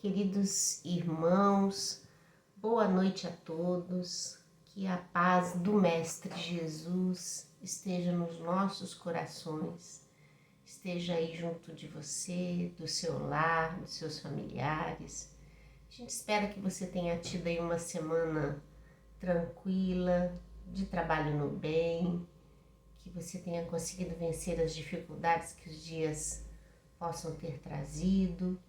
Queridos irmãos, boa noite a todos. Que a paz do Mestre Jesus esteja nos nossos corações, esteja aí junto de você, do seu lar, dos seus familiares. A gente espera que você tenha tido aí uma semana tranquila, de trabalho no bem, que você tenha conseguido vencer as dificuldades que os dias possam ter trazido.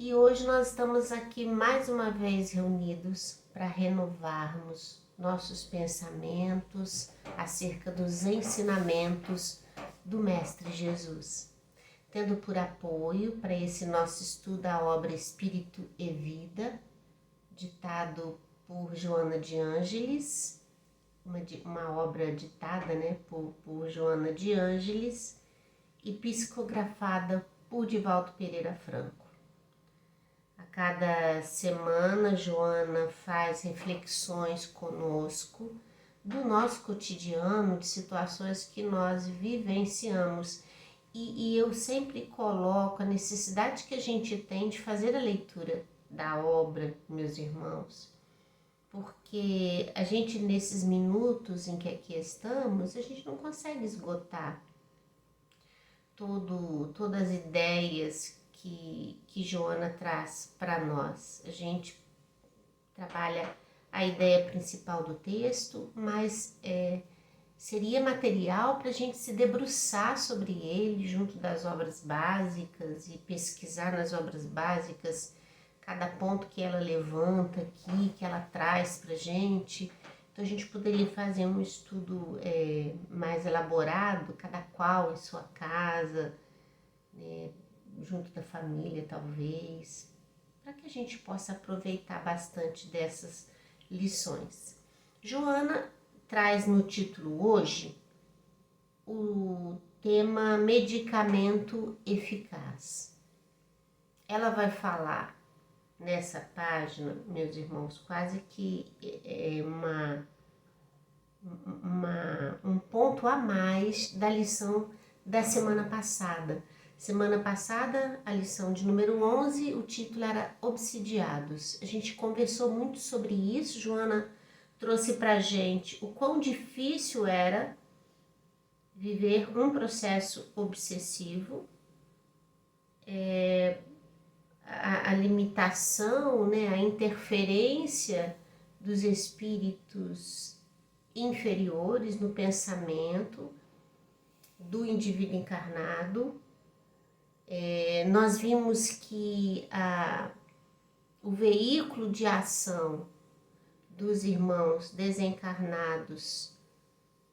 E hoje nós estamos aqui mais uma vez reunidos para renovarmos nossos pensamentos acerca dos ensinamentos do Mestre Jesus, tendo por apoio para esse nosso estudo a obra Espírito e Vida, ditado por Joana de Ângeles, uma obra ditada por Joana de Ângeles e psicografada por Divaldo Pereira Franco. A cada semana, Joana faz reflexões conosco do nosso cotidiano, de situações que nós vivenciamos. E eu sempre coloco a necessidade que a gente tem de fazer a leitura da obra, meus irmãos, porque a gente, nesses minutos em que aqui estamos, a gente não consegue esgotar todas as ideias que Joana traz para nós. A gente trabalha a ideia principal do texto, mas seria material para a gente se debruçar sobre ele junto das obras básicas e pesquisar nas obras básicas cada ponto que ela levanta aqui, que ela traz para a gente. Então a gente poderia fazer um estudo mais elaborado, cada qual em sua casa, junto da família talvez, para que a gente possa aproveitar bastante dessas lições. Joana traz no título hoje o tema medicamento eficaz. Ela vai falar nessa página, meus irmãos, quase que um ponto a mais da lição da semana passada. Semana passada, a lição de número 11, o título era Obsidiados. A gente conversou muito sobre isso. Joana trouxe pra gente o quão difícil era viver um processo obsessivo, a limitação, a interferência dos espíritos inferiores no pensamento do indivíduo encarnado. Nós vimos que o veículo de ação dos irmãos desencarnados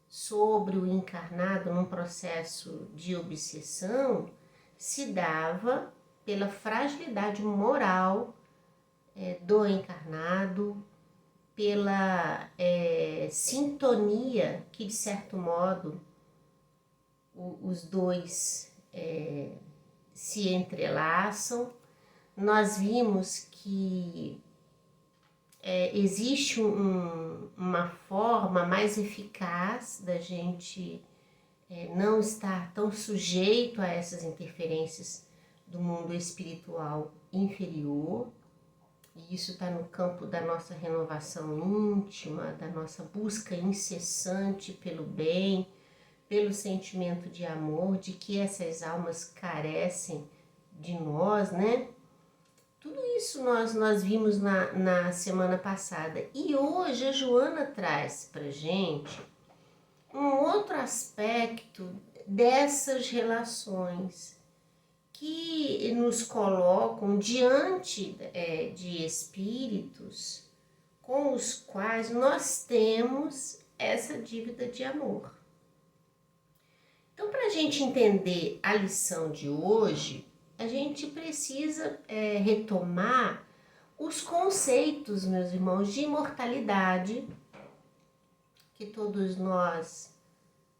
sobre o encarnado num processo de obsessão se dava pela fragilidade moral do encarnado, pela sintonia que, de certo modo, os dois se entrelaçam. Nós vimos que existe uma forma mais eficaz da gente não estar tão sujeito a essas interferências do mundo espiritual inferior, e isso está no campo da nossa renovação íntima, da nossa busca incessante pelo bem, pelo sentimento de amor, de que essas almas carecem de nós, Tudo isso nós vimos na semana passada. E hoje a Joana traz pra gente um outro aspecto dessas relações que nos colocam diante de espíritos com os quais nós temos essa dívida de amor. Então, para a gente entender a lição de hoje, a gente precisa retomar os conceitos, meus irmãos, de imortalidade, que todos nós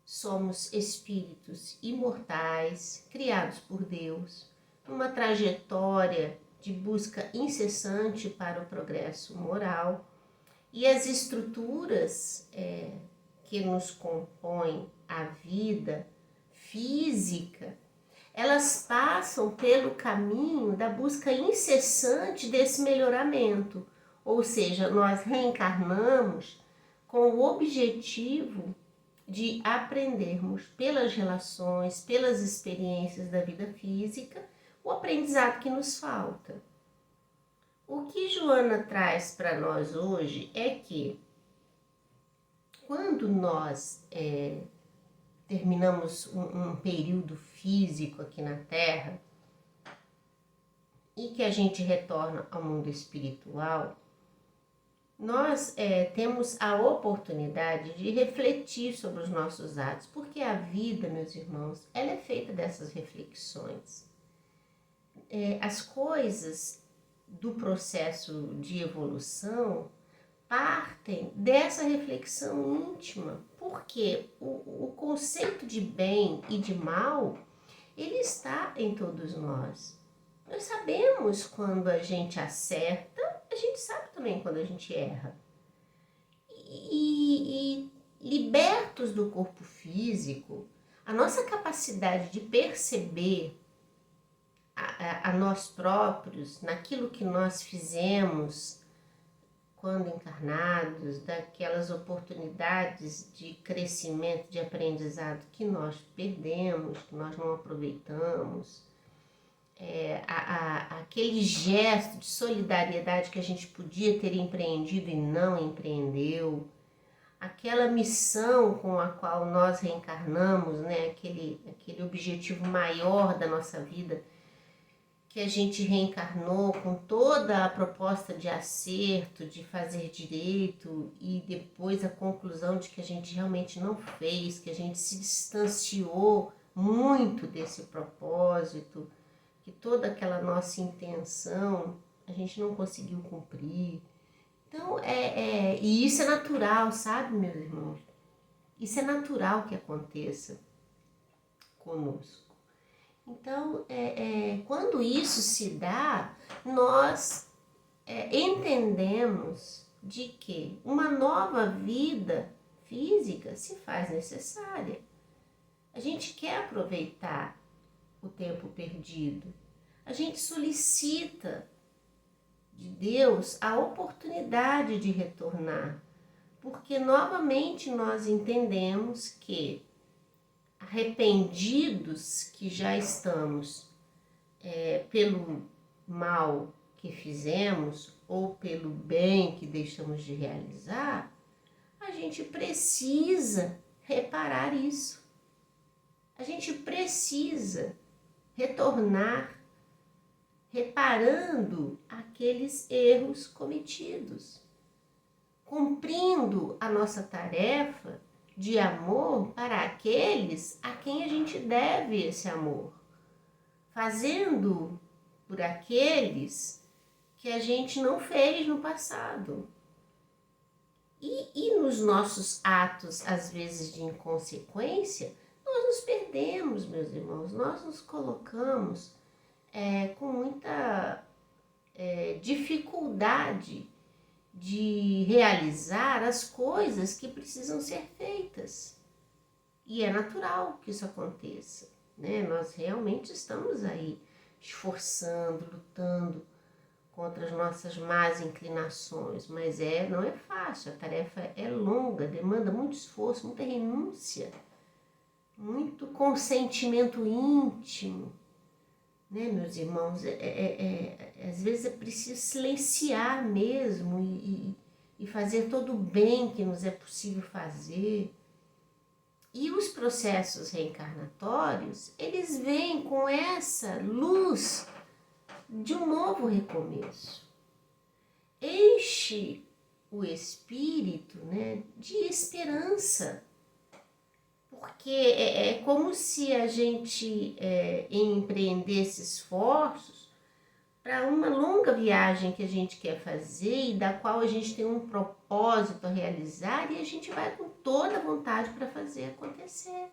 somos espíritos imortais, criados por Deus, numa trajetória de busca incessante para o progresso moral, e as estruturas que nos compõem a vida física, elas passam pelo caminho da busca incessante desse melhoramento. Ou seja, nós reencarnamos com o objetivo de aprendermos pelas relações, pelas experiências da vida física, o aprendizado que nos falta. O que Joana traz para nós hoje é que quando nós terminamos um período físico aqui na Terra e que a gente retorna ao mundo espiritual, nós temos a oportunidade de refletir sobre os nossos atos, porque a vida, meus irmãos, ela é feita dessas reflexões. As coisas do processo de evolução partem dessa reflexão íntima, porque o conceito de bem e de mal, ele está em todos nós. Nós sabemos quando a gente acerta, a gente sabe também quando a gente erra. E libertos do corpo físico, a nossa capacidade de perceber a nós próprios, naquilo que nós fizemos quando encarnados, daquelas oportunidades de crescimento, de aprendizado que nós perdemos, que nós não aproveitamos, aquele gesto de solidariedade que a gente podia ter empreendido e não empreendeu, aquela missão com a qual nós reencarnamos, né? aquele objetivo maior da nossa vida, que a gente reencarnou com toda a proposta de acerto, de fazer direito, e depois a conclusão de que a gente realmente não fez, que a gente se distanciou muito desse propósito, que toda aquela nossa intenção a gente não conseguiu cumprir. Então, e isso é natural, sabe, meus irmãos? Isso é natural que aconteça conosco. Então, quando isso se dá, nós entendemos de que uma nova vida física se faz necessária. A gente quer aproveitar o tempo perdido. A gente solicita de Deus a oportunidade de retornar, porque novamente nós entendemos que arrependidos que já estamos pelo mal que fizemos ou pelo bem que deixamos de realizar, a gente precisa reparar isso. A gente precisa retornar reparando aqueles erros cometidos, cumprindo a nossa tarefa de amor para aqueles a quem a gente deve esse amor, fazendo por aqueles que a gente não fez no passado. E nos nossos atos, às vezes de inconsequência, nós nos perdemos, meus irmãos, nós nos colocamos com muita dificuldade de realizar as coisas que precisam ser feitas. E é natural que isso aconteça, né? Nós realmente estamos aí esforçando, lutando contra as nossas más inclinações, mas não é fácil, a tarefa é longa, demanda muito esforço, muita renúncia, muito consentimento íntimo, né, meus irmãos? Às vezes é preciso silenciar mesmo e fazer todo o bem que nos é possível fazer. E os processos reencarnatórios, eles vêm com essa luz de um novo recomeço. Enche o espírito, né, de esperança. Porque é como se a gente empreendesse esforços para uma longa viagem que a gente quer fazer e da qual a gente tem um propósito a realizar e a gente vai com toda a vontade para fazer acontecer.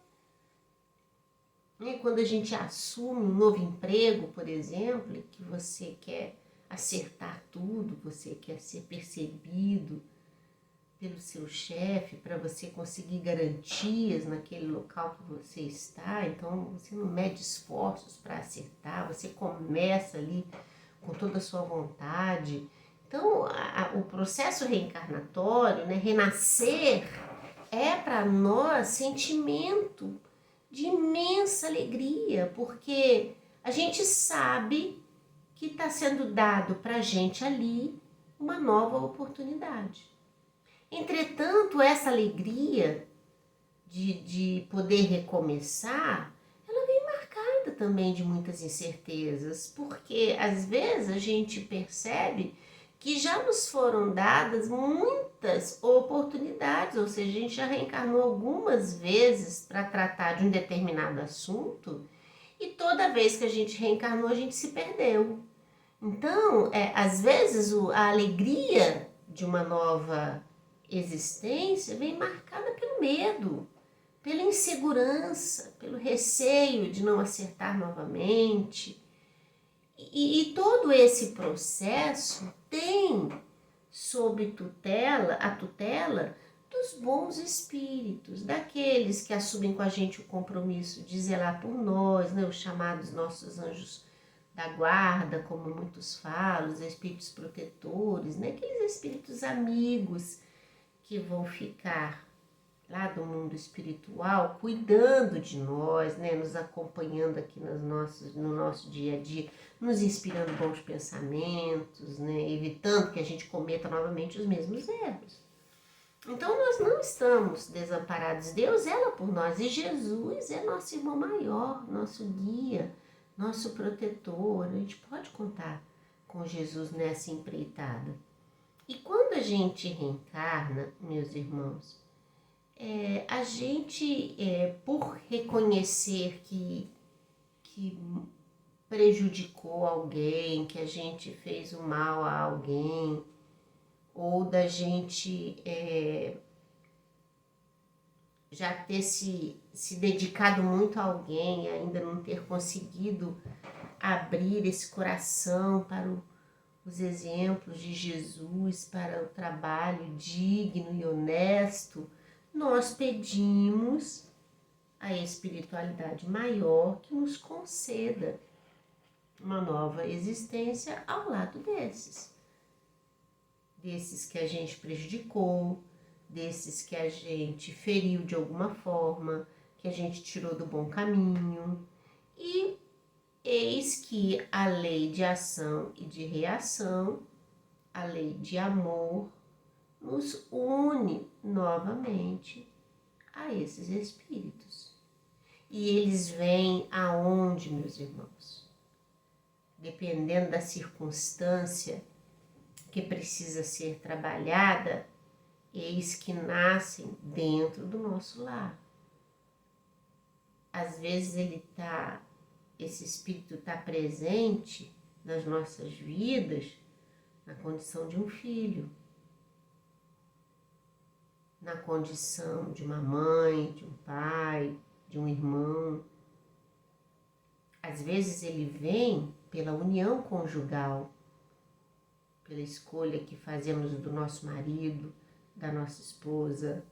E quando a gente assume um novo emprego, por exemplo, que você quer acertar tudo, você quer ser percebido pelo seu chefe para você conseguir garantias naquele local que você está. Então você não mede esforços para acertar, você começa ali com toda a sua vontade. Então o processo reencarnatório, né, renascer, é para nós sentimento de imensa alegria, porque a gente sabe que está sendo dado para a gente ali uma nova oportunidade. Entretanto, essa alegria de poder recomeçar, ela vem marcada também de muitas incertezas, porque às vezes a gente percebe que já nos foram dadas muitas oportunidades, ou seja, a gente já reencarnou algumas vezes para tratar de um determinado assunto e toda vez que a gente reencarnou, a gente se perdeu. Então, às vezes a alegria de uma nova existência vem marcada pelo medo, pela insegurança, pelo receio de não acertar novamente. E todo esse processo tem sob a tutela dos bons espíritos, daqueles que assumem com a gente o compromisso de zelar por nós, né, os chamados nossos anjos da guarda, como muitos falam, os espíritos protetores, né, aqueles espíritos amigos que vão ficar lá do mundo espiritual, cuidando de nós, né, nos acompanhando aqui no nosso dia a dia, nos inspirando bons pensamentos, né, evitando que a gente cometa novamente os mesmos erros. Então nós não estamos desamparados, Deus zela por nós e Jesus é nosso irmão maior, nosso guia, nosso protetor. A gente pode contar com Jesus nessa empreitada. E quando a gente reencarna, meus irmãos, a gente, por reconhecer que prejudicou alguém, que a gente fez o mal a alguém, ou da gente já ter se dedicado muito a alguém, ainda não ter conseguido abrir esse coração para os exemplos de Jesus, para o trabalho digno e honesto, nós pedimos a espiritualidade maior que nos conceda uma nova existência ao lado desses que a gente prejudicou, desses que a gente feriu de alguma forma, que a gente tirou do bom caminho. E eis que a lei de ação e de reação, a lei de amor, nos une novamente a esses espíritos. E eles vêm aonde, meus irmãos? Dependendo da circunstância que precisa ser trabalhada, eis que nascem dentro do nosso lar. Às vezes esse espírito está presente nas nossas vidas na condição de um filho, na condição de uma mãe, de um pai, de um irmão. Às vezes ele vem pela união conjugal, pela escolha que fazemos do nosso marido, da nossa esposa,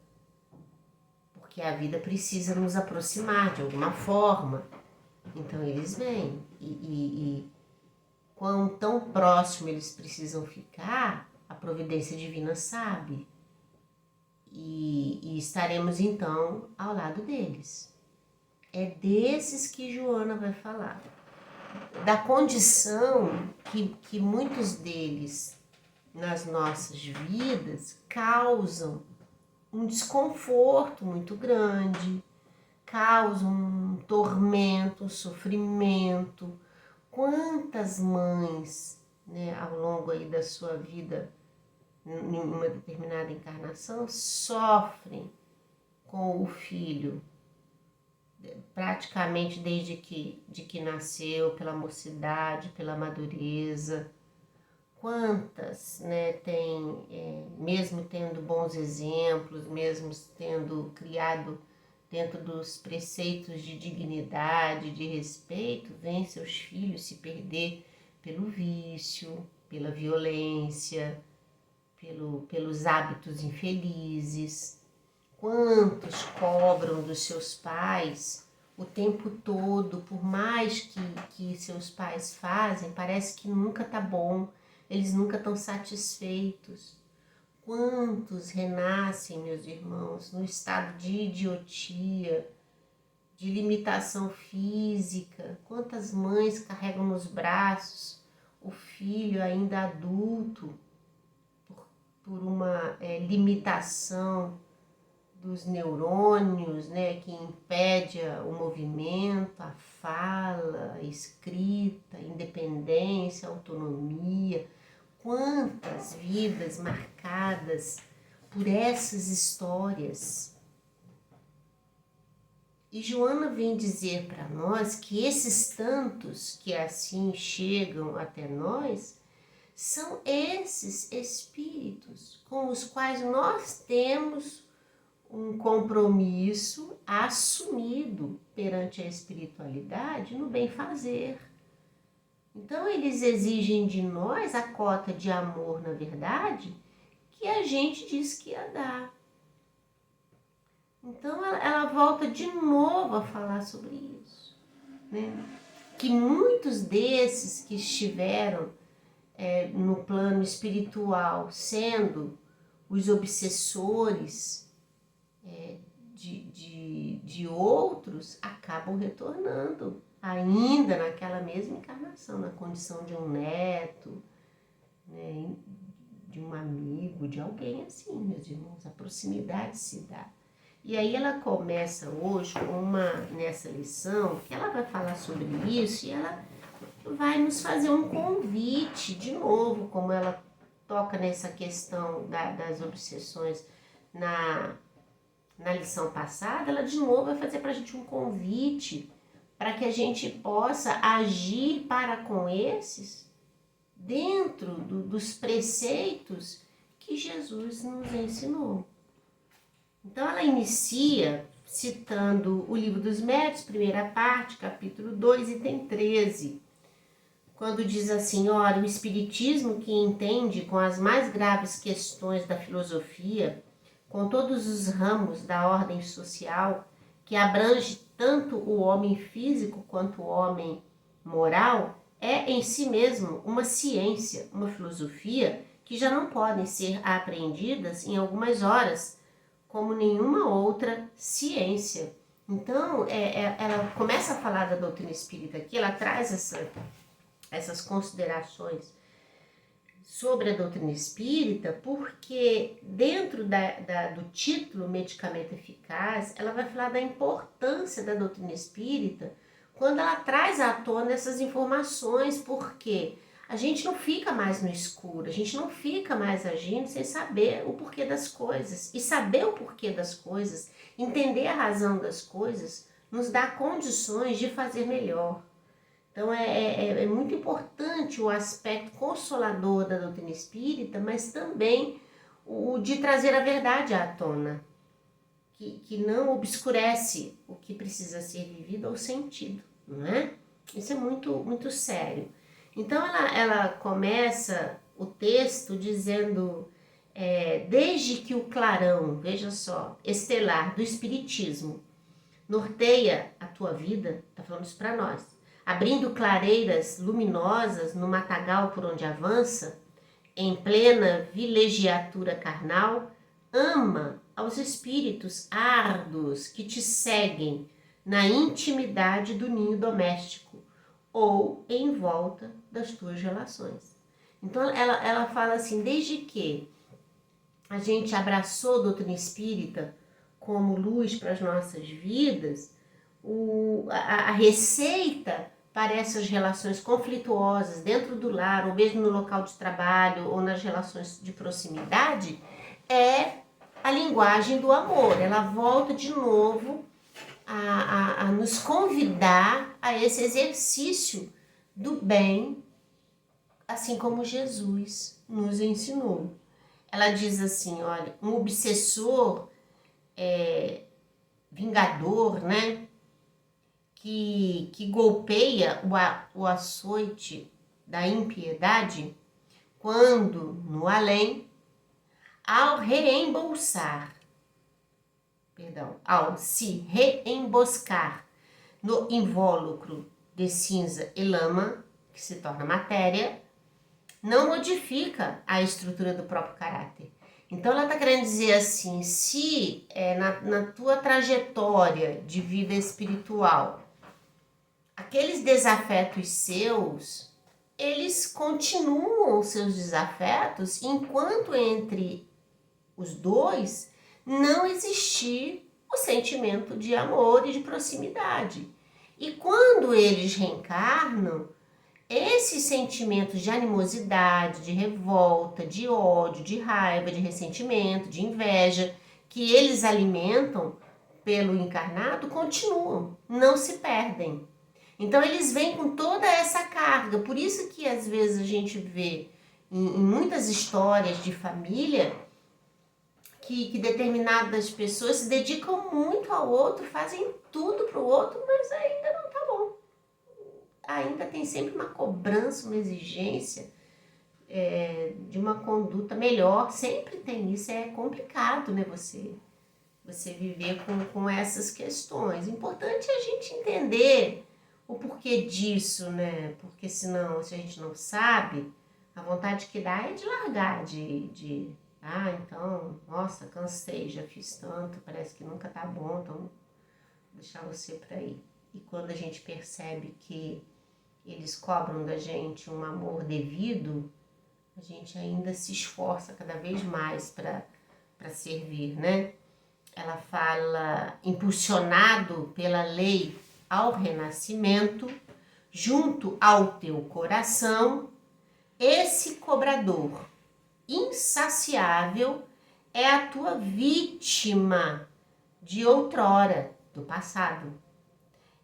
porque a vida precisa nos aproximar de alguma forma. Então eles vêm e quão tão próximo eles precisam ficar, a providência divina sabe. E estaremos então ao lado deles. É desses que Joana vai falar. Da condição que muitos deles nas nossas vidas causam um desconforto muito grande, causam um tormento, um sofrimento. Quantas mães, né, ao longo aí da sua vida, em uma determinada encarnação, sofrem com o filho, praticamente desde que nasceu, pela mocidade, pela madureza. Quantas, né, mesmo tendo bons exemplos, mesmo tendo criado dentro dos preceitos de dignidade, de respeito, vêm seus filhos se perder pelo vício, pela violência, pelos hábitos infelizes. Quantos cobram dos seus pais o tempo todo, por mais que seus pais fazem, parece que nunca tá bom, eles nunca estão satisfeitos. Quantos renascem, meus irmãos, no estado de idiotia, de limitação física? Quantas mães carregam nos braços o filho ainda adulto por uma limitação dos neurônios, né, que impede o movimento, a fala, a escrita, a independência, a autonomia. Quantas vidas marcadas por essas histórias. E Joana vem dizer para nós que esses tantos que assim chegam até nós são esses espíritos com os quais nós temos um compromisso assumido perante a espiritualidade no bem fazer. Então eles exigem de nós a cota de amor, na verdade, que a gente diz que ia dar. Então ela volta de novo a falar sobre isso, né? Que muitos desses que estiveram no plano espiritual sendo os obsessores de outros, acabam retornando ainda naquela mesma encarnação, na condição de um neto, né, de um amigo, de alguém assim, meus irmãos. A proximidade se dá. E aí ela começa hoje nessa lição, que ela vai falar sobre isso, e ela vai nos fazer um convite, de novo, como ela toca nessa questão das obsessões na lição passada, ela de novo vai fazer para a gente um convite para que a gente possa agir para com esses dentro dos preceitos que Jesus nos ensinou. Então ela inicia citando o Livro dos Médiuns, primeira parte, capítulo 2, item 13, quando diz assim: ora, o Espiritismo, que entende com as mais graves questões da filosofia, com todos os ramos da ordem social, que abrange tanto o homem físico quanto o homem moral, é em si mesmo uma ciência, uma filosofia que já não podem ser apreendidas em algumas horas, como nenhuma outra ciência. Então, ela começa a falar da doutrina espírita aqui, ela traz essas considerações sobre a doutrina espírita, porque dentro do título Medicamento Eficaz, ela vai falar da importância da doutrina espírita quando ela traz à tona essas informações, porque a gente não fica mais no escuro, a gente não fica mais agindo sem saber o porquê das coisas. E saber o porquê das coisas, entender a razão das coisas, nos dá condições de fazer melhor. Então é muito importante o aspecto consolador da doutrina espírita, mas também o de trazer a verdade à tona, que não obscurece o que precisa ser vivido ou sentido, não é? Isso é muito, muito sério. Então ela começa o texto dizendo, desde que o clarão, veja só, estelar do Espiritismo norteia a tua vida, está falando isso para nós, abrindo clareiras luminosas no matagal por onde avança, em plena vilegiatura carnal, ama aos espíritos árduos que te seguem na intimidade do ninho doméstico ou em volta das tuas relações. Então ela fala assim, desde que a gente abraçou a doutrina espírita como luz para as nossas vidas, a receita para essas relações conflituosas dentro do lar, ou mesmo no local de trabalho, ou nas relações de proximidade, é a linguagem do amor. Ela volta de novo a nos convidar a esse exercício do bem, assim como Jesus nos ensinou. Ela diz assim, olha, um obsessor vingador, né, que golpeia o açoite da impiedade, quando no além ao se reemboscar no invólucro de cinza e lama, que se torna matéria, não modifica a estrutura do próprio caráter. Então ela está querendo dizer assim, se na tua trajetória de vida espiritual, aqueles desafetos seus, eles continuam seus desafetos enquanto entre os dois não existir o sentimento de amor e de proximidade. E quando eles reencarnam, esses sentimentos de animosidade, de revolta, de ódio, de raiva, de ressentimento, de inveja, que eles alimentam pelo encarnado, continuam, não se perdem. Então eles vêm com toda essa carga. Por isso que às vezes a gente vê em muitas histórias de família que determinadas pessoas se dedicam muito ao outro, fazem tudo para o outro, mas ainda não tá bom. Ainda tem sempre uma cobrança, uma exigência de uma conduta melhor. Sempre tem isso, é complicado, né? Você viver com essas questões. Importante é a gente entender o porquê disso, né? Porque senão, se a gente não sabe, a vontade que dá é de largar, então, nossa, cansei, já fiz tanto, parece que nunca tá bom, então vou deixar você por aí. E quando a gente percebe que eles cobram da gente um amor devido, a gente ainda se esforça cada vez mais para servir, né? Ela fala, impulsionado pela lei ao renascimento, junto ao teu coração, esse cobrador insaciável é a tua vítima de outrora, do passado,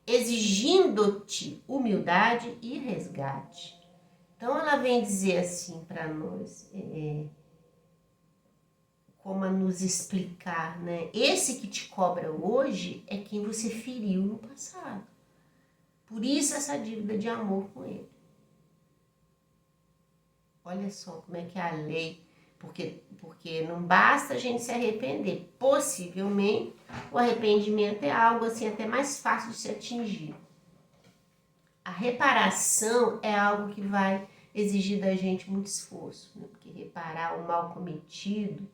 exigindo-te humildade e resgate. Então ela vem dizer assim para nós, como a nos explicar, né? Esse que te cobra hoje é quem você feriu no passado. Por isso essa dívida de amor com ele. Olha só como é que é a lei, porque não basta a gente se arrepender. Possivelmente, o arrependimento é algo assim até mais fácil de se atingir. A reparação é algo que vai exigir da gente muito esforço, né? Porque reparar o mal cometido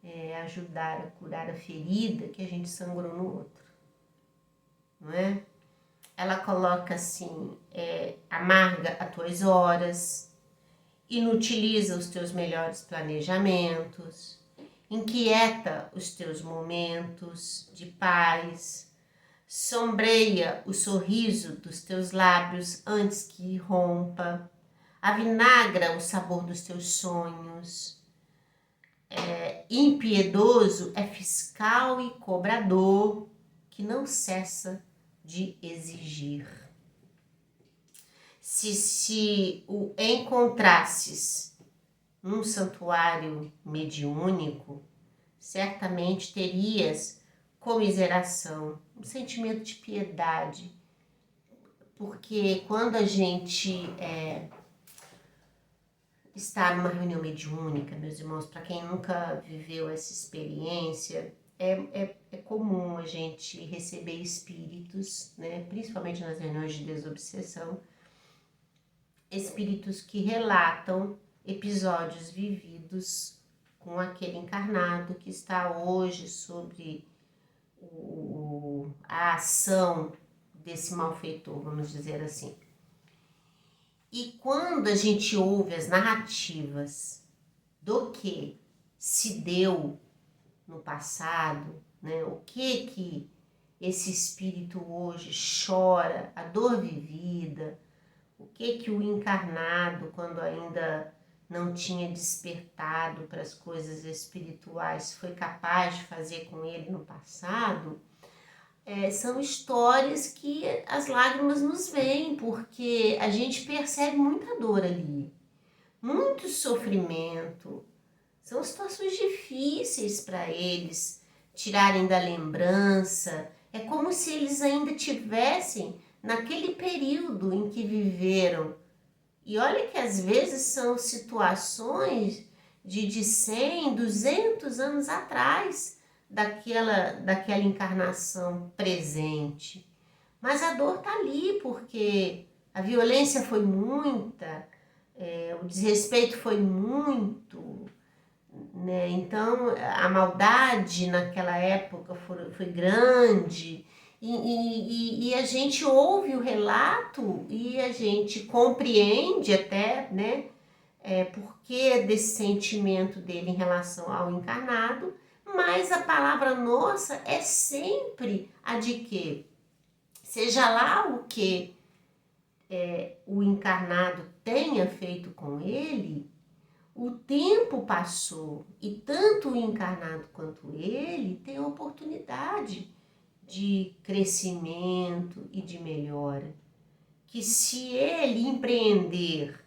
é ajudar a curar a ferida que a gente sangrou no outro, não é? Ela coloca assim, amarga as tuas horas, inutiliza os teus melhores planejamentos, inquieta os teus momentos de paz, sombreia o sorriso dos teus lábios antes que rompa, avinagra o sabor dos teus sonhos. Impiedoso é fiscal e cobrador que não cessa de exigir. Se o encontrasses num santuário mediúnico, certamente terias comiseração, um sentimento de piedade, porque quando a gente está numa reunião mediúnica, meus irmãos, para quem nunca viveu essa experiência, é comum a gente receber espíritos, né, principalmente nas reuniões de desobsessão, espíritos que relatam episódios vividos com aquele encarnado que está hoje sobre a ação desse malfeitor, vamos dizer assim. E quando a gente ouve as narrativas do que se deu no passado, né, o que esse espírito hoje chora, a dor vivida, o que o encarnado, quando ainda não tinha despertado para as coisas espirituais, foi capaz de fazer com ele no passado, são histórias que as lágrimas nos vêm, porque a gente percebe muita dor ali, muito sofrimento. São situações difíceis para eles tirarem da lembrança. É como se eles ainda tivessem naquele período em que viveram. E olha que às vezes são situações de 100, 200 anos atrás daquela encarnação presente. Mas a dor está ali porque a violência foi muita, o desrespeito foi muito, né? Então a maldade naquela época foi grande. E a gente ouve o relato e a gente compreende até, né, porquê desse sentimento dele em relação ao encarnado, mas a palavra nossa é sempre a de que, seja lá o que o encarnado tenha feito com ele, o tempo passou e tanto o encarnado quanto ele têm a oportunidade de crescimento e de melhora. Que se ele empreender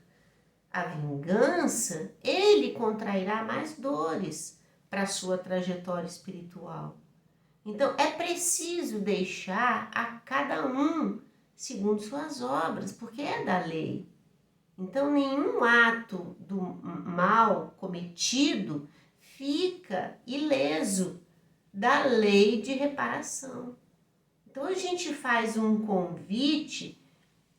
a vingança, ele contrairá mais dores para a sua trajetória espiritual. Então é preciso deixar a cada um segundo suas obras, porque é da lei. Então nenhum ato do mal cometido fica ileso da lei de reparação. Então a gente faz um convite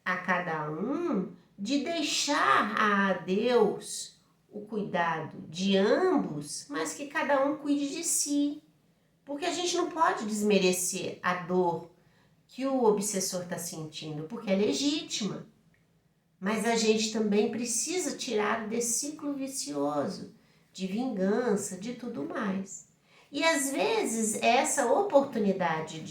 a cada um de deixar a Deus o cuidado de ambos, mas que cada um cuide de si. Porque a gente não pode desmerecer a dor que o obsessor está sentindo, porque é legítima. Mas a gente também precisa tirar desse ciclo vicioso de vingança, de tudo mais. E às vezes essa oportunidade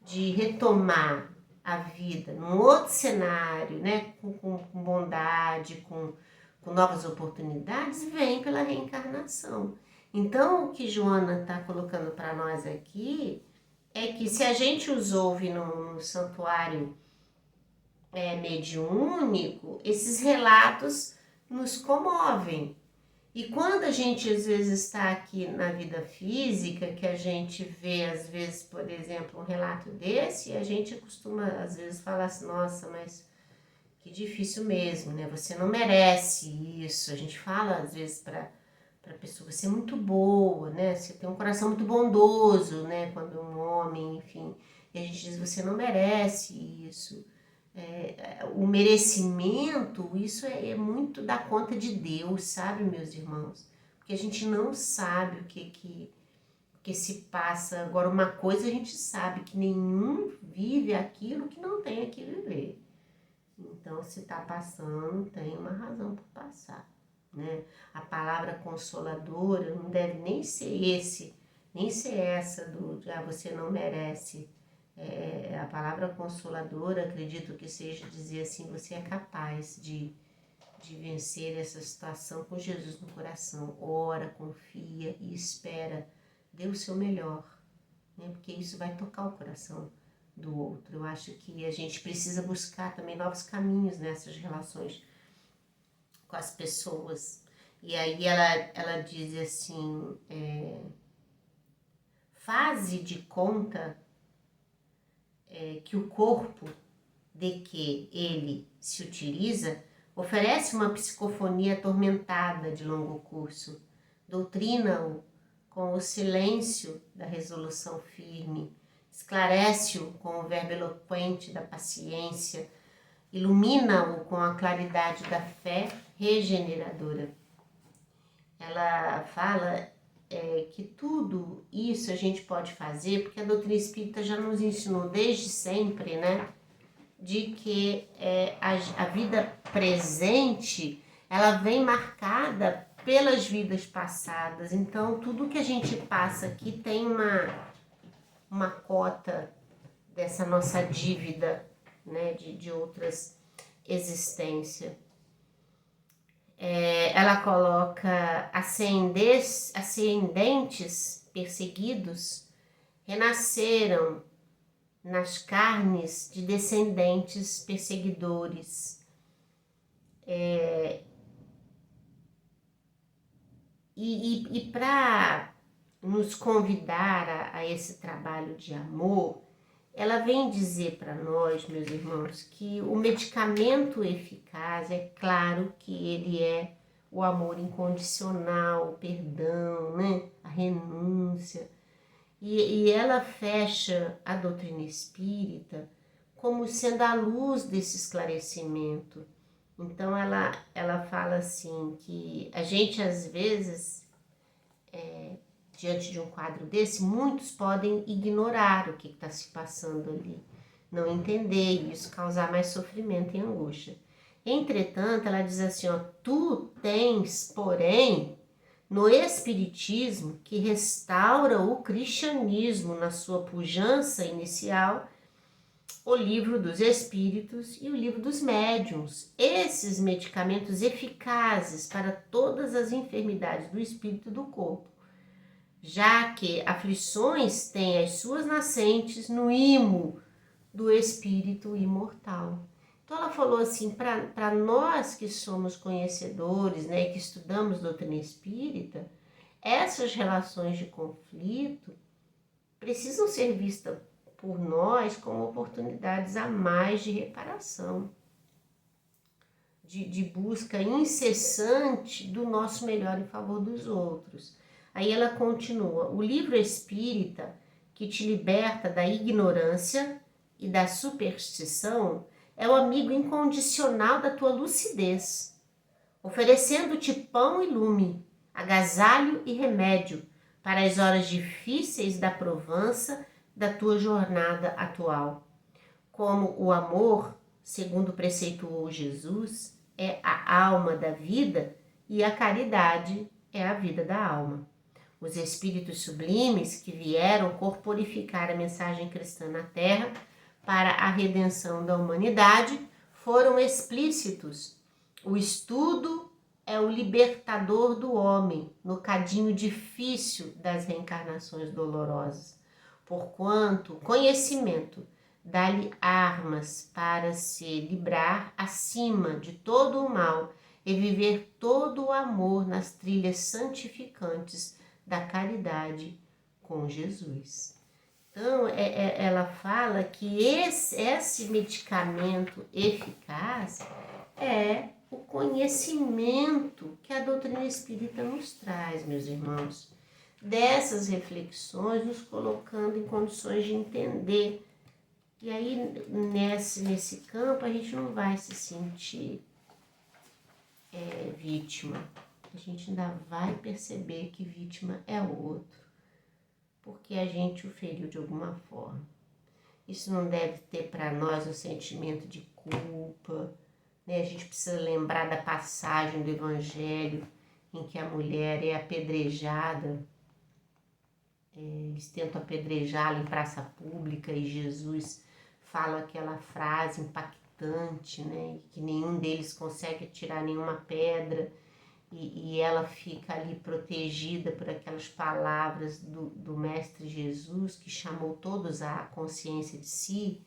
de retomar a vida num outro cenário, né, com bondade, com novas oportunidades, vem pela reencarnação. Então, o que Joana está colocando para nós aqui é que se a gente os ouve no santuário mediúnico, esses relatos nos comovem. E quando a gente às vezes está aqui na vida física, que a gente vê às vezes, por exemplo, um relato desse, a gente costuma às vezes falar assim, nossa, mas que difícil mesmo, né? Você não merece isso. A gente fala às vezes para a pessoa, você é muito boa, né? Você tem um coração muito bondoso, né? Quando um homem, enfim, e a gente diz, você não merece isso. O merecimento, isso é muito da conta de Deus, sabe, meus irmãos? Porque a gente não sabe o que se passa. Agora, uma coisa a gente sabe, que nenhum vive aquilo que não tem que viver. Então, se está passando, tem uma razão por passar, né? A palavra consoladora não deve nem ser essa do você não merece. A palavra consoladora, acredito que seja dizer assim, você é capaz de vencer essa situação com Jesus no coração. Ora, confia e espera, dê o seu melhor, né? Porque isso vai tocar o coração do outro. Eu acho que a gente precisa buscar também novos caminhos nessas relações com as pessoas. E aí ela diz assim, faze de conta que o corpo de que ele se utiliza oferece uma psicofonia atormentada de longo curso, doutrina-o com o silêncio da resolução firme, esclarece-o com o verbo eloquente da paciência, ilumina-o com a claridade da fé regeneradora. Ela fala que tudo isso a gente pode fazer, porque a doutrina espírita já nos ensinou desde sempre, né? De que a vida presente, ela vem marcada pelas vidas passadas. Então, tudo que a gente passa aqui tem uma cota dessa nossa dívida, né? De outras existências. Ela coloca ascendentes perseguidos renasceram nas carnes de descendentes perseguidores. E para nos convidar a esse trabalho de amor, ela vem dizer para nós, meus irmãos, que o medicamento eficaz, é claro que ele é o amor incondicional, o perdão, né? A renúncia. E ela fecha a doutrina espírita como sendo a luz desse esclarecimento. Então ela fala assim que a gente às vezes, diante de um quadro desse, muitos podem ignorar o que está se passando ali, não entender e isso causar mais sofrimento e angústia. Entretanto, ela diz assim, ó, tu tens, porém, no Espiritismo, que restaura o cristianismo na sua pujança inicial, o Livro dos Espíritos e o Livro dos Médiuns. Esses medicamentos eficazes para todas as enfermidades do espírito e do corpo, já que aflições têm as suas nascentes no imo do espírito imortal. Então ela falou assim, para nós que somos conhecedores, né, que estudamos doutrina espírita, essas relações de conflito precisam ser vistas por nós como oportunidades a mais de reparação, de busca incessante do nosso melhor em favor dos outros. Aí ela continua, o livro espírita que te liberta da ignorância e da superstição é o amigo incondicional da tua lucidez, oferecendo-te pão e lume, agasalho e remédio para as horas difíceis da provança da tua jornada atual. Como o amor, segundo preceituou Jesus, é a alma da vida e a caridade é a vida da alma. Os espíritos sublimes que vieram corporificar a mensagem cristã na Terra para a redenção da humanidade foram explícitos. O estudo é o libertador do homem no cadinho difícil das reencarnações dolorosas, porquanto o conhecimento dá-lhe armas para se livrar acima de todo o mal e viver todo o amor nas trilhas santificantes da caridade com Jesus. Então, ela fala que esse medicamento eficaz é o conhecimento que a doutrina espírita nos traz, meus irmãos. Dessas reflexões, nos colocando em condições de entender. E aí, nesse campo, a gente não vai se sentir vítima. A gente ainda vai perceber que vítima é o outro, porque a gente o feriu de alguma forma. Isso não deve ter para nós um sentimento de culpa, né? A gente precisa lembrar da passagem do Evangelho em que a mulher é apedrejada, eles tentam apedrejá-la em praça pública e Jesus fala aquela frase impactante, né? Que nenhum deles consegue tirar nenhuma pedra. E ela fica ali protegida por aquelas palavras do Mestre Jesus, que chamou todos à consciência de si.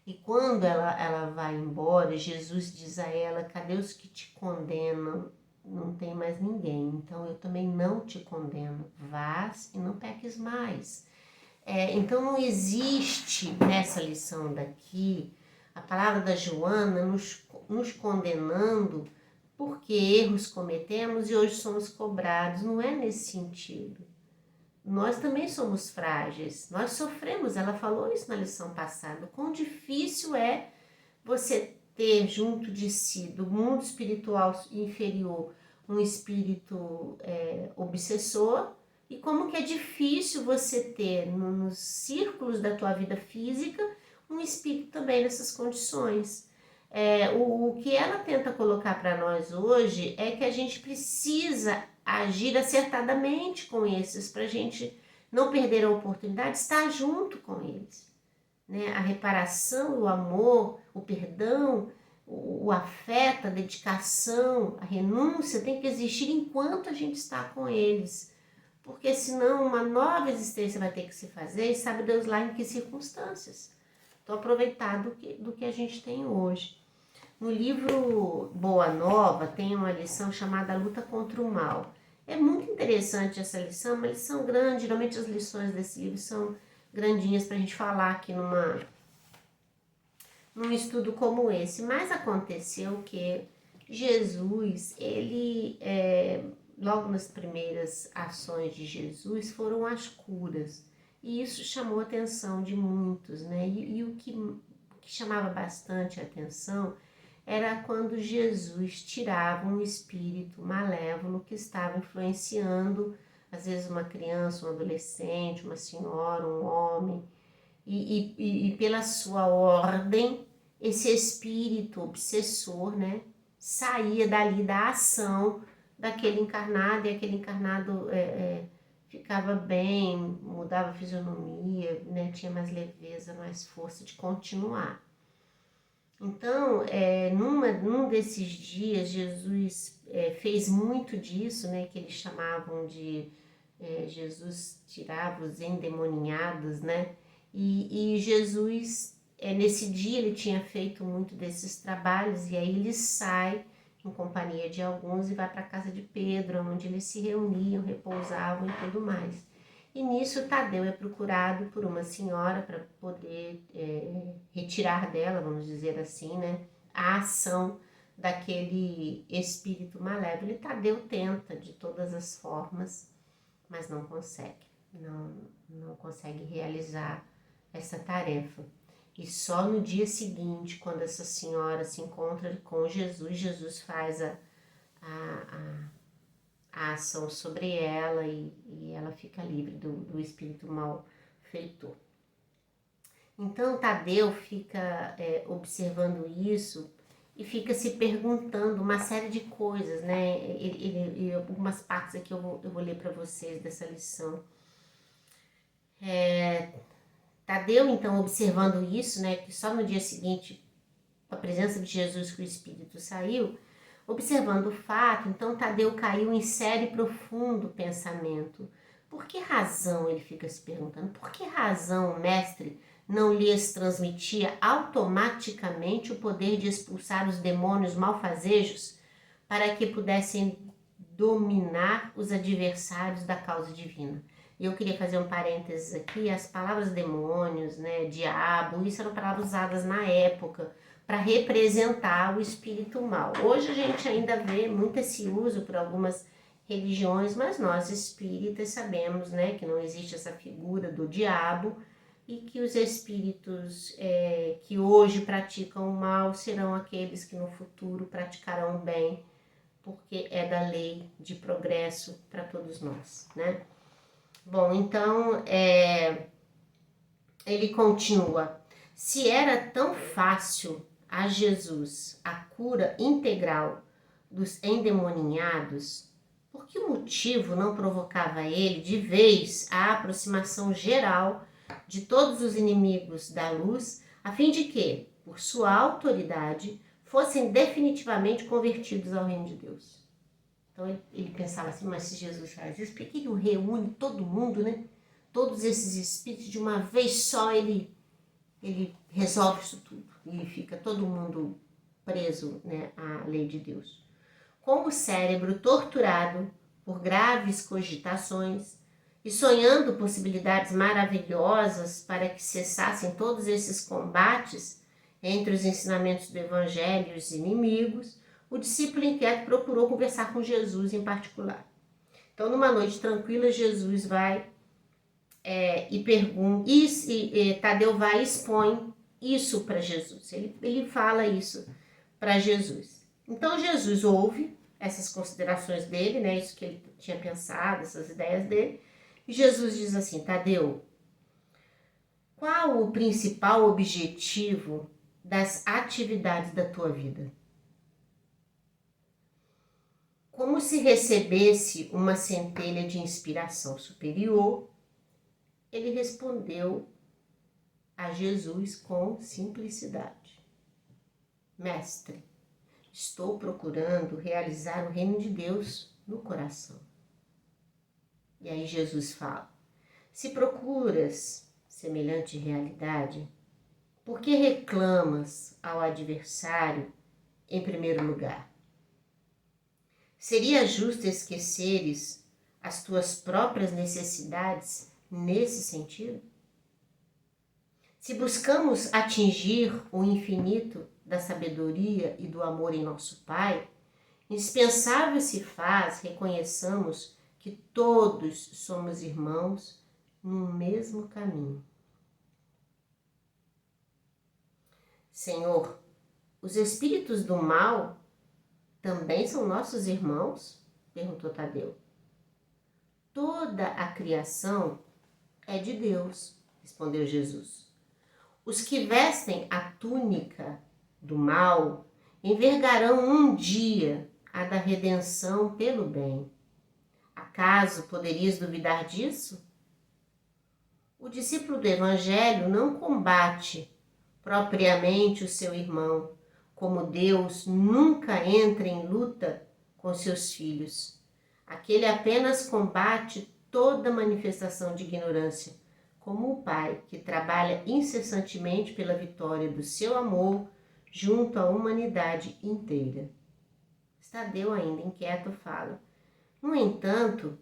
E quando ela vai embora, Jesus diz a ela, cadê os que te condenam? Não tem mais ninguém, então eu também não te condeno. Vás e não peques mais. Então não existe nessa lição daqui a palavra da Joana nos condenando porque erros cometemos e hoje somos cobrados. Não é nesse sentido. Nós também somos frágeis, nós sofremos, ela falou isso na lição passada. O quão difícil é você ter junto de si, do mundo espiritual inferior, um espírito obsessor, e como que é difícil você ter nos círculos da tua vida física um espírito também nessas condições. O que ela tenta colocar para nós hoje é que a gente precisa agir acertadamente com esses, para a gente não perder a oportunidade de estar junto com eles. Né? A reparação, o amor, o perdão, o afeto, a dedicação, a renúncia tem que existir enquanto a gente está com eles. Porque senão uma nova existência vai ter que se fazer e sabe Deus lá em que circunstâncias. Então aproveitar do que a gente tem hoje. No livro Boa Nova tem uma lição chamada Luta contra o Mal. É muito interessante essa lição, uma lição grande. Geralmente as lições desse livro são grandinhas para a gente falar aqui num estudo como esse. Mas aconteceu que Jesus, ele, logo nas primeiras ações de Jesus, foram as curas. E isso chamou a atenção de muitos, né? E o que chamava bastante a atenção era quando Jesus tirava um espírito malévolo que estava influenciando, às vezes, uma criança, um adolescente, uma senhora, um homem. E pela sua ordem, esse espírito obsessor, né, saía dali da ação daquele encarnado, e aquele encarnado ficava bem, mudava a fisionomia, né, tinha mais leveza, mais força de continuar. Então, num desses dias, Jesus fez muito disso, né, que eles chamavam de Jesus tirava os endemoniados, né? E Jesus, nesse dia, ele tinha feito muito desses trabalhos, e aí ele sai em companhia de alguns e vai para a casa de Pedro, onde eles se reuniam, repousavam e tudo mais. E nisso Tadeu é procurado por uma senhora para poder retirar dela, vamos dizer assim, né, a ação daquele espírito malévolo. E Tadeu tenta de todas as formas, mas não consegue, não consegue realizar essa tarefa. E só no dia seguinte, quando essa senhora se encontra com Jesus, Jesus faz a ação sobre ela e ela fica livre do espírito malfeitor. Então Tadeu fica observando isso e fica se perguntando uma série de coisas, né? Algumas partes aqui eu vou ler para vocês dessa lição. Tadeu, então, observando isso, né? Que só no dia seguinte, a presença de Jesus, que o Espírito saiu, observando o fato, então Tadeu caiu em sério e profundo pensamento. Por que razão, ele fica se perguntando, por que razão o mestre não lhes transmitia automaticamente o poder de expulsar os demônios malfazejos para que pudessem dominar os adversários da causa divina? E eu queria fazer um parênteses aqui, as palavras demônios, né, diabo, isso eram palavras usadas na época para representar o espírito mal. Hoje a gente ainda vê muito esse uso por algumas religiões, mas nós espíritas sabemos, né, que não existe essa figura do diabo e que os espíritos que hoje praticam o mal serão aqueles que no futuro praticarão o bem, porque é da lei de progresso para todos nós, né? Bom, então ele continua. Se era tão fácil a Jesus a cura integral dos endemoniados, por que motivo não provocava ele de vez a aproximação geral de todos os inimigos da luz, a fim de que, por sua autoridade, fossem definitivamente convertidos ao reino de Deus? Então ele pensava assim, mas se Jesus faz isso, por que ele não reúne todo mundo, né? Todos esses espíritos de uma vez só, ele resolve isso tudo e fica todo mundo preso, né, à lei de Deus. Com o cérebro torturado por graves cogitações e sonhando possibilidades maravilhosas para que cessassem todos esses combates entre os ensinamentos do Evangelho e os inimigos, o discípulo inquieto procurou conversar com Jesus em particular. Então, numa noite tranquila, Jesus vai e pergunta, Tadeu vai e expõe isso para Jesus. Ele fala isso para Jesus. Então, Jesus ouve essas considerações dele, né, isso que ele tinha pensado, essas ideias dele, e Jesus diz assim: Tadeu, qual o principal objetivo das atividades da tua vida? Como se recebesse uma centelha de inspiração superior, ele respondeu a Jesus com simplicidade: Mestre, estou procurando realizar o reino de Deus no coração. E aí Jesus fala: se procuras semelhante realidade, por que reclamas ao adversário em primeiro lugar? Seria justo esqueceres as tuas próprias necessidades nesse sentido? Se buscamos atingir o infinito da sabedoria e do amor em nosso Pai, Indispensável se faz reconheçamos que todos somos irmãos no mesmo caminho. Senhor, os espíritos do mal também são nossos irmãos? Perguntou Tadeu. Toda a criação é de Deus, respondeu Jesus. Os que vestem a túnica do mal envergarão um dia a da redenção pelo bem. Acaso poderias duvidar disso? O discípulo do Evangelho não combate propriamente o seu irmão, como Deus nunca entra em luta com seus filhos. Aquele apenas combate toda manifestação de ignorância, como o Pai que trabalha incessantemente pela vitória do seu amor junto à humanidade inteira. Tadeu, ainda inquieto, fala: no entanto,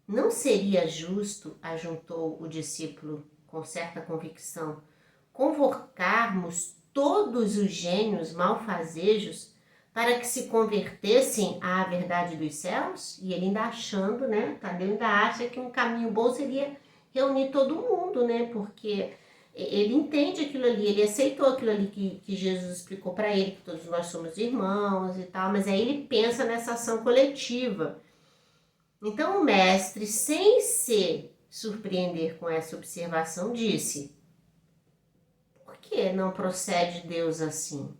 não seria justo, ajuntou o discípulo com certa convicção, convocarmos todos os gênios malfazejos para que se convertessem à verdade dos céus? E ele ainda achando, né? Tadeu ainda acha que um caminho bom seria reunir todo mundo, né? Porque ele entende aquilo ali, ele aceitou aquilo ali que Jesus explicou para ele, que todos nós somos irmãos e tal, mas aí ele pensa nessa ação coletiva. Então o mestre, sem se surpreender com essa observação, disse: por que não procede Deus assim?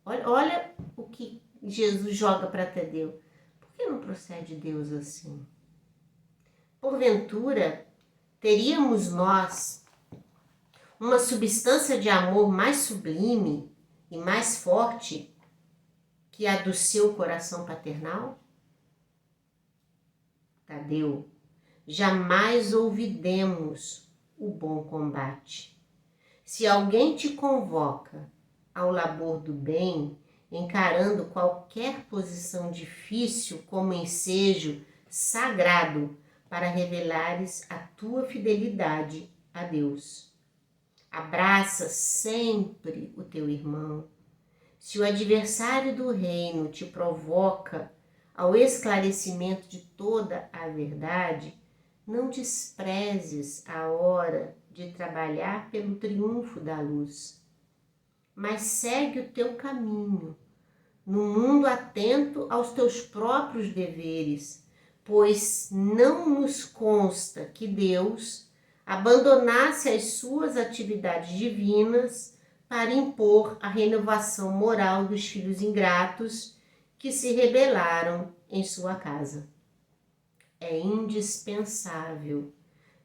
Olha o que Jesus joga para Tadeu. Por que não procede Deus assim? Porventura, teríamos nós uma substância de amor mais sublime e mais forte que a do seu coração paternal? Tadeu, jamais ouvidemos o bom combate. Se alguém te convoca ao labor do bem, encarando qualquer posição difícil como ensejo sagrado para revelares a tua fidelidade a Deus. Abraça sempre o teu irmão. Se o adversário do reino te provoca ao esclarecimento de toda a verdade, não desprezes a hora de trabalhar pelo triunfo da luz, mas segue o teu caminho, no mundo atento aos teus próprios deveres, pois não nos consta que Deus abandonasse as suas atividades divinas para impor a renovação moral dos filhos ingratos que se rebelaram em sua casa. É indispensável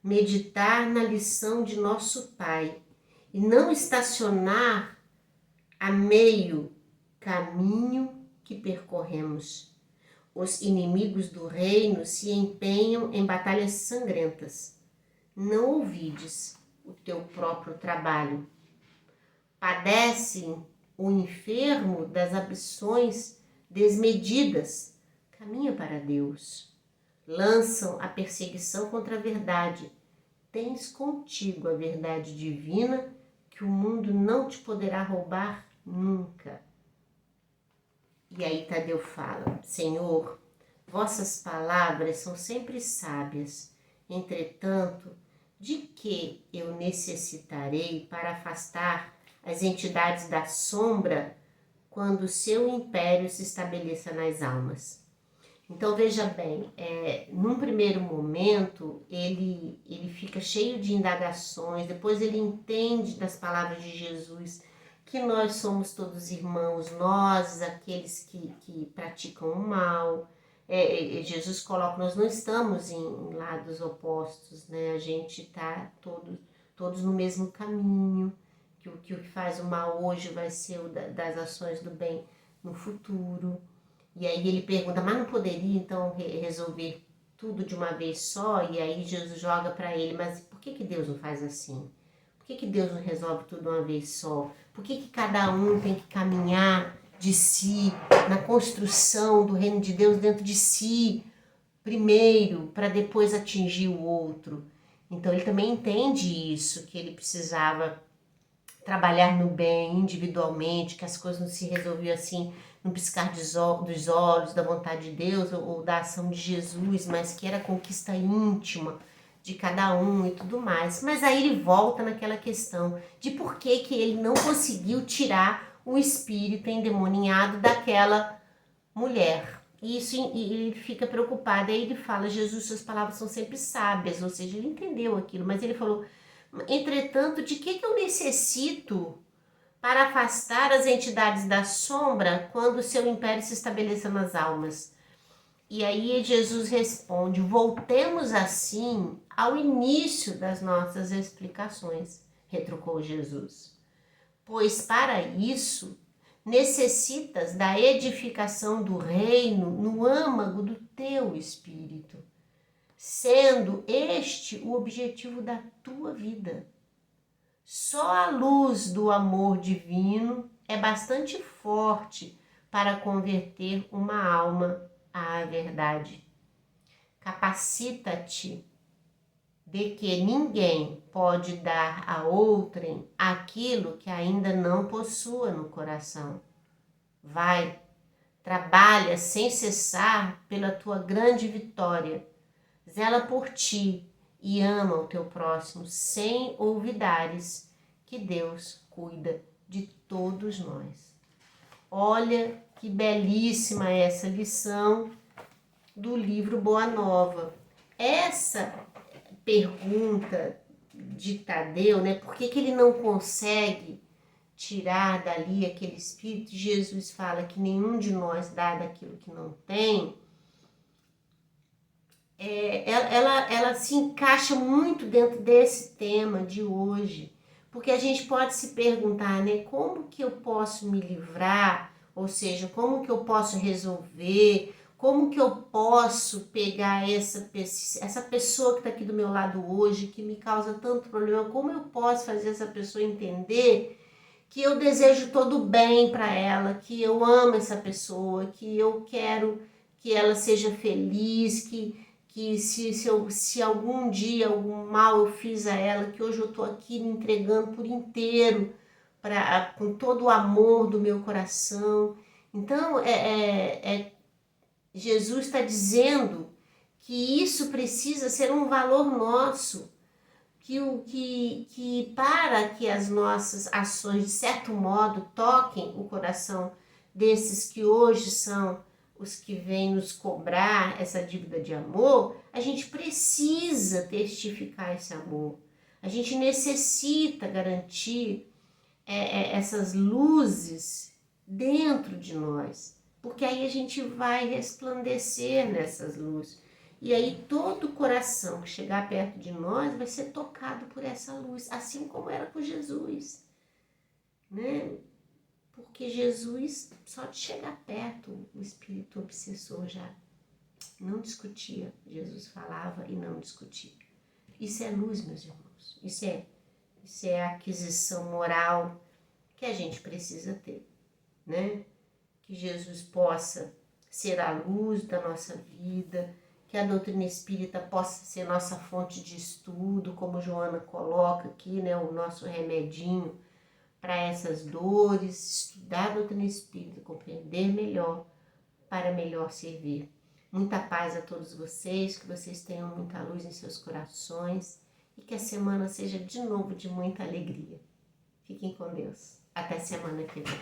meditar na lição de nosso Pai e não estacionar a meio caminho que percorremos. Os inimigos do reino se empenham em batalhas sangrentas. Não ouvides o teu próprio trabalho. Padecem o enfermo das ambições desmedidas. Caminha para Deus. Lançam a perseguição contra a verdade. Tens contigo a verdade divina que o mundo não te poderá roubar nunca. E aí Tadeu fala: Senhor, vossas palavras são sempre sábias. Entretanto, de que eu necessitarei para afastar as entidades da sombra quando o seu império se estabeleça nas almas? Então veja bem, num primeiro momento ele fica cheio de indagações, depois ele entende das palavras de Jesus que nós somos todos irmãos, nós, aqueles que praticam o mal. Jesus coloca, nós não estamos em lados opostos, né? A gente está todos no mesmo caminho, que o que faz o mal hoje vai ser o das ações do bem no futuro. E aí ele pergunta, mas não poderia então resolver tudo de uma vez só? E aí Jesus joga para ele, mas por que Deus não faz assim? Por que Deus não resolve tudo de uma vez só? Por que cada um tem que caminhar de si, na construção do reino de Deus dentro de si, primeiro, para depois atingir o outro? Então ele também entende isso, que ele precisava trabalhar no bem individualmente, que as coisas não se resolviam assim no piscar dos olhos, da vontade de Deus ou da ação de Jesus, mas que era conquista íntima de cada um e tudo mais. Mas aí ele volta naquela questão de por que ele não conseguiu tirar o espírito endemoninhado daquela mulher. E ele fica preocupado. Aí ele fala, Jesus, suas palavras são sempre sábias, ou seja, ele entendeu aquilo, mas ele falou, entretanto, de que eu necessito para afastar as entidades da sombra quando o seu império se estabeleça nas almas? E aí Jesus responde, voltemos assim ao início das nossas explicações, retrucou Jesus. Pois para isso necessitas da edificação do reino no âmago do teu espírito, sendo este o objetivo da tua vida. Só a luz do amor divino é bastante forte para converter uma alma à verdade. Capacita-te de que ninguém pode dar a outrem aquilo que ainda não possua no coração. Vai, trabalha sem cessar pela tua grande vitória. Zela por ti e ama o teu próximo sem olvidares que Deus cuida de todos nós. Olha que belíssima essa lição do livro Boa Nova. Essa pergunta de Tadeu, né? Por que ele não consegue tirar dali aquele espírito? Jesus fala que nenhum de nós dá daquilo que não tem. Ela se encaixa muito dentro desse tema de hoje, porque a gente pode se perguntar, né? Como que eu posso me livrar? Ou seja, como que eu posso resolver? Como que eu posso pegar essa pessoa que está aqui do meu lado hoje, que me causa tanto problema, como eu posso fazer essa pessoa entender que eu desejo todo o bem para ela, que eu amo essa pessoa, que eu quero que ela seja feliz, que se algum dia algum mal eu fiz a ela, que hoje eu estou aqui me entregando por inteiro, com todo o amor do meu coração. Então, Jesus está dizendo que isso precisa ser um valor nosso, que para que as nossas ações, de certo modo, toquem o coração desses que hoje são os que vêm nos cobrar essa dívida de amor, a gente precisa testificar esse amor. A gente necessita garantir essas luzes dentro de nós, porque aí a gente vai resplandecer nessas luzes. E aí todo coração que chegar perto de nós vai ser tocado por essa luz, assim como era com Jesus, né? Porque Jesus, só de chegar perto, o espírito obsessor já não discutia. Jesus falava e não discutia. Isso é luz, meus irmãos. Isso é a aquisição moral que a gente precisa ter, né? Que Jesus possa ser a luz da nossa vida, que a doutrina espírita possa ser nossa fonte de estudo, como Joana coloca aqui, né? O nosso remedinho para essas dores, estudar a doutrina espírita, compreender melhor, para melhor servir. Muita paz a todos vocês, que vocês tenham muita luz em seus corações e que a semana seja de novo de muita alegria. Fiquem com Deus. Até semana que vem.